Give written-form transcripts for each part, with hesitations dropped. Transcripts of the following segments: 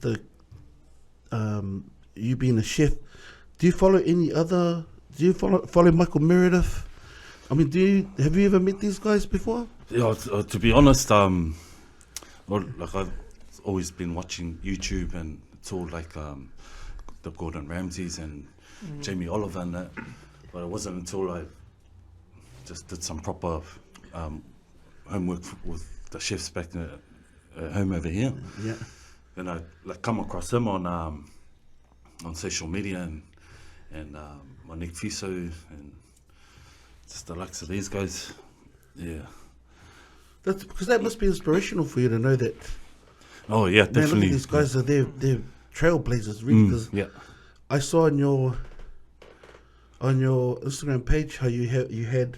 the you being a chef, do you follow any other? Do you follow Michael Meredith? I mean, have you ever met these guys before? Yeah, to be honest, well, like I've always been watching YouTube, and it's all like the Gordon Ramsays and Jamie Oliver and that. But it wasn't until I just did some proper homework with the chefs back at home over here. Yeah. And I like come across him on social media and Monique Fiso and just the likes of these guys. Yeah. That's because that must be inspirational for you to know that. Oh yeah, Man, definitely. look at these guys are they're trailblazers, really. Because yeah. I saw on your Instagram page how you had,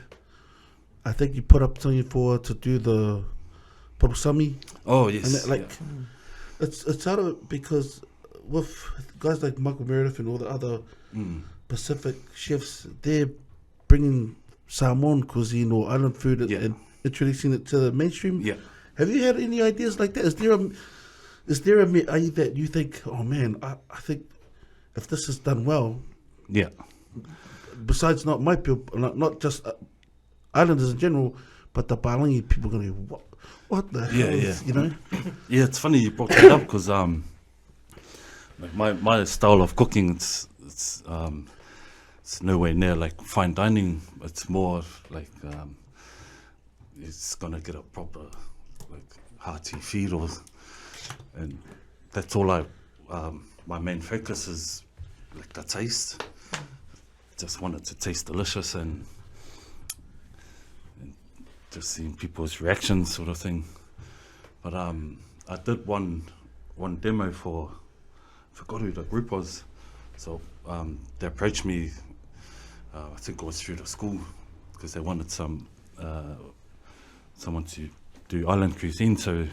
I think you put up something to do the Porosami. Oh yes. And that, like, it's out of because with guys like Michael Meredith and all the other Pacific chefs, they're bringing Samoan cuisine or island food and introducing it to the mainstream. Yeah. Have you had any ideas like that? Is there a that you think, oh man, I think if this is done well, Yeah. besides not my people, not just islanders in general, but the Palangi people are going to go, what the hell is, you know? Yeah, it's funny you brought that up because like my style of cooking, it's nowhere near like fine dining. It's more like it's gonna get a proper like hearty feed, and that's all my main focus is like the taste. Just want it to taste delicious and just seeing people's reactions, sort of thing. But I did one demo for, I forgot who the group was. So they approached me. I think it was through the school because they wanted someone to do island cuisine. So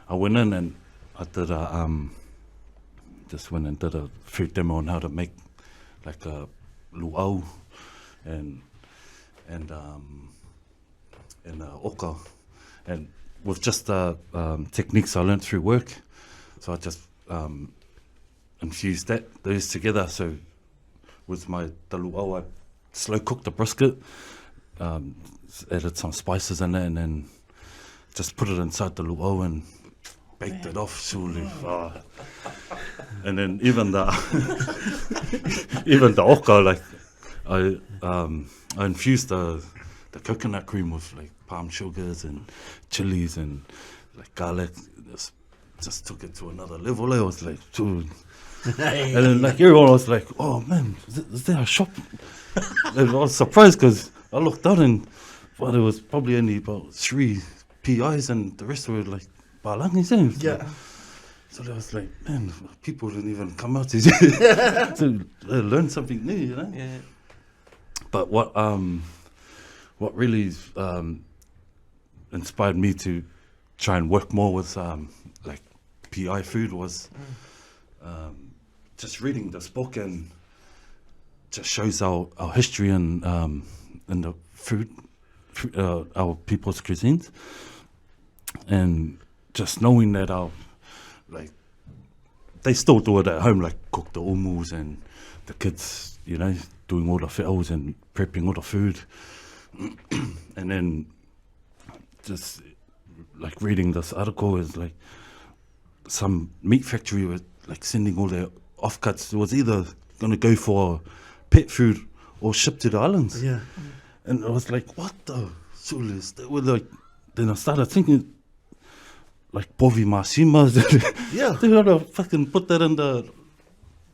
I went in and I did just went and did a food demo on how to make like a luau and oka, and with just the techniques I learned through work. So I just infused those together. So with the luau, I slow cooked the brisket, added some spices in it, and then just put it inside the luau and baked it off. Surely, and then even the oka, like I infused the coconut cream with like palm sugars and chilies and like garlic. Just took it to another level. I was like, dude. And then like everyone was like, oh man, is there a shop? And I was surprised because I looked down and well, there was probably only about 3 PIs and the rest were like Balangis. Yeah. So I was like, man, people didn't even come out to learn something new, you know? Yeah. But what really inspired me to try and work more with like PI food was just reading this book, and just shows our history and the food, our people's cuisines, and just knowing that like they still do it at home, like cook the umus and the kids, you know, doing all the fi'os and prepping all the food. And then just like reading this article is like some meat factory was like sending all their offcuts. It was either going to go for pet food or shipped to the islands. Yeah. And I was like, what the soulless? They were like, then I started thinking, like Bovi Masimas. Yeah. They gotta fucking put that in the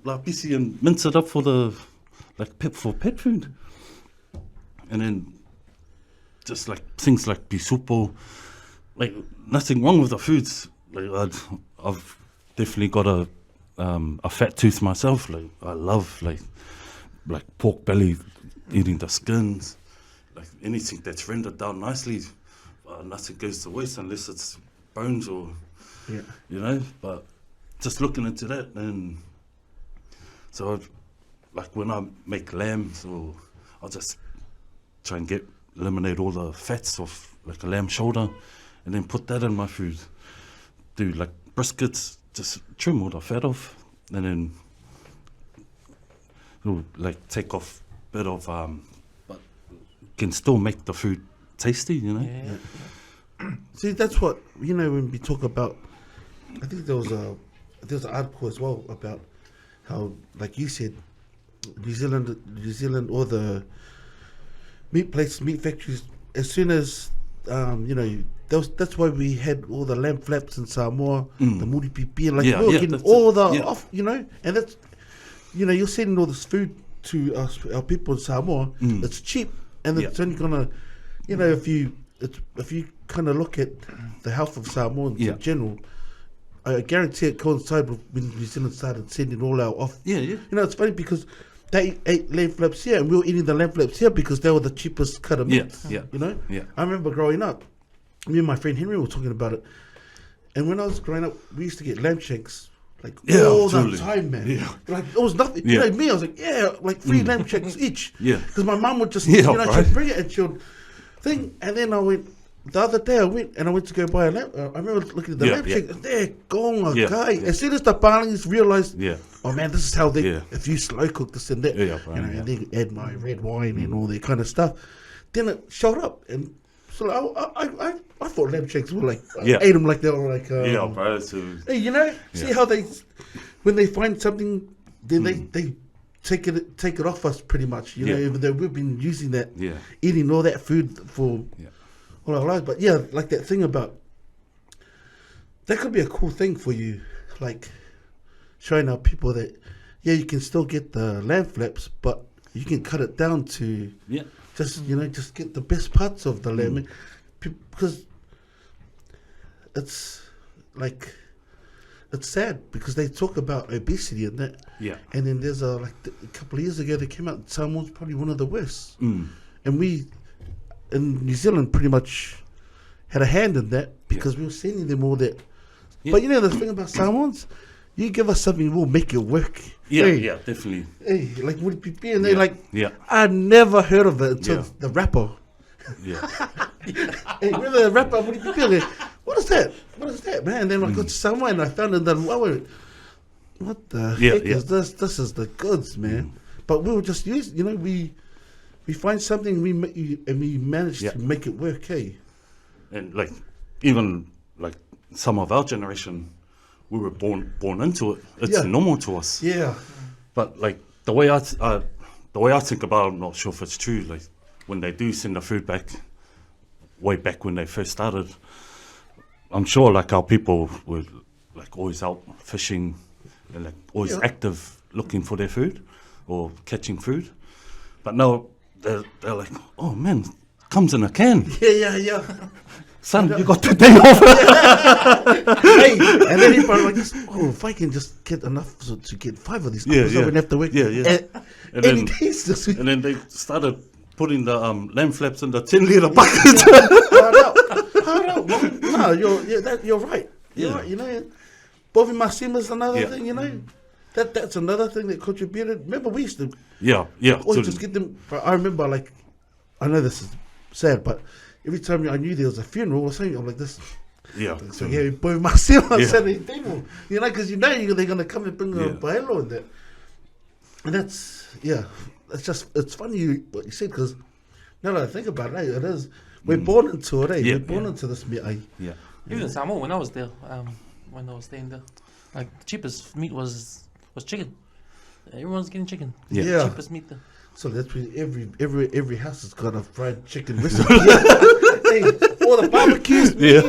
lapisi and mince it up for the for pet food. And then just like things like bisupo, like nothing wrong with the foods. Like I've definitely got a fat tooth myself. Like I love like pork belly, eating the skins, like anything that's rendered down nicely. Nothing goes to waste unless it's bones or you know. But just looking into that, and so like when I make lamb, so I'll just try and eliminate all the fats of like a lamb shoulder, and then put that in my food. Do like briskets, just trim all the fat off, and then we'll like take off a bit of but can still make the food tasty, you know. See, that's what, you know, when we talk about, I think there's an article as well about how, like you said, New Zealand, all the meat factories, as soon as, you know, that's why we had all the lamb flaps in Samoa, the muri pipi, and like we were getting all the off, you know, and that's, you know, you're sending all this food to our people in Samoa. It's cheap, and it's only gonna, you know, if you kind of look at the health of Samoans in general, I guarantee it coincided with when New Zealand started sending all our off. You know, it's funny because they ate lamb flaps here, and we were eating the lamb flaps here because they were the cheapest cut of meat. You know, I remember growing up, me and my friend Henry were talking about it, and when I was growing up, we used to get lamb shanks like all the time, man. Like it was nothing. You know, me, I was like, like 3 lamb shanks each. Because my mum would just, you know, she'd bring it and she'd thing, and then I went. The other day I went to go buy a lamp. I remember looking at the lamp shank, and they're gone, guy. As soon as the Palings realised, oh man, this is how they, if you slow cook this and that, you know, and then add my red wine and all that kind of stuff, then it showed up. And so I thought lamb shanks were like, I ate them like they were like, hey, you know, see how they, when they find something, then they take it off us pretty much, you know, even though we've been using that, eating all that food for all our lives. But like that thing about, that could be a cool thing for you, like showing our people that, you can still get the lamb flaps, but you can cut it down to just, you know, just get the best parts of the lamb, because it's like, it's sad because they talk about obesity and that, and then there's a couple of years ago they came out, Samoa's probably one of the worst, and we in New Zealand pretty much had a hand in that because we were sending them all that. But you know the thing about Samoans, you give us something, we'll make it work. Definitely. Hey, like muri pipi, and they like, I never heard of it until the rapper. Hey, remember the rapper muri pipi? What is that? What is that, man? And then I got to Samoa and I found it, and I went, what the heck is this? This is the goods, man. But we were just using, you know, we find something and we manage to make it work, hey? And like, even like some of our generation, we were born into it. It's normal to us. But like the way I think about it, I'm not sure if it's true. Like when they do send the food back, way back when they first started, I'm sure like our people were like always out fishing and like always active looking for their food or catching food. But now they're like, oh man, comes in a can. Son, you got the day off. Hey, and then he probably like, if I can just get enough to get 5 of these, I wouldn't have to wait. And then they started putting the lamb flaps in the 10-litre bucket. No, you're right. You're right. You know, Bovi Masima is another thing. You know, that's another thing that contributed. Remember, we used to always just get them. I remember, like, I know this is sad, but every time I knew there was a funeral or something, I'm like this. So Bovi Masima on Saturday table. You know, because you know they're gonna come and bring a baelo and that. And that's it's funny what you said, because now that I think about it, it is. We're born into it, We're born into this meat, Even in Samoa, when I was there, when I was staying there, like the cheapest meat was chicken. Everyone's getting chicken. The cheapest meat there. So that's why every house has got a fried chicken recipe. Hey, or the barbecues. You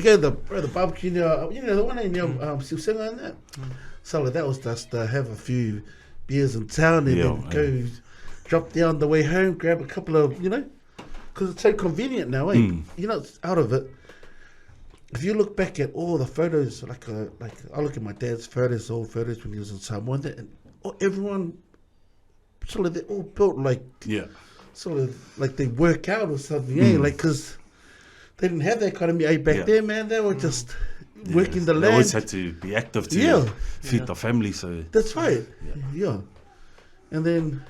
go the barbecue, you know the one in Silsila and that. So that was just to have a few beers in town and then go drop down the way home, grab a couple of, you know, because it's so convenient now, You know, it's out of it. If you look back at all the photos, like I look at my dad's photos, old photos when he was in Samoa, and everyone, sort of, they're all built like, sort of like they work out or something, like, because they didn't have that kind of meat back there, man. They were just working the land. They always had to be active to feed the family, so. That's right, And then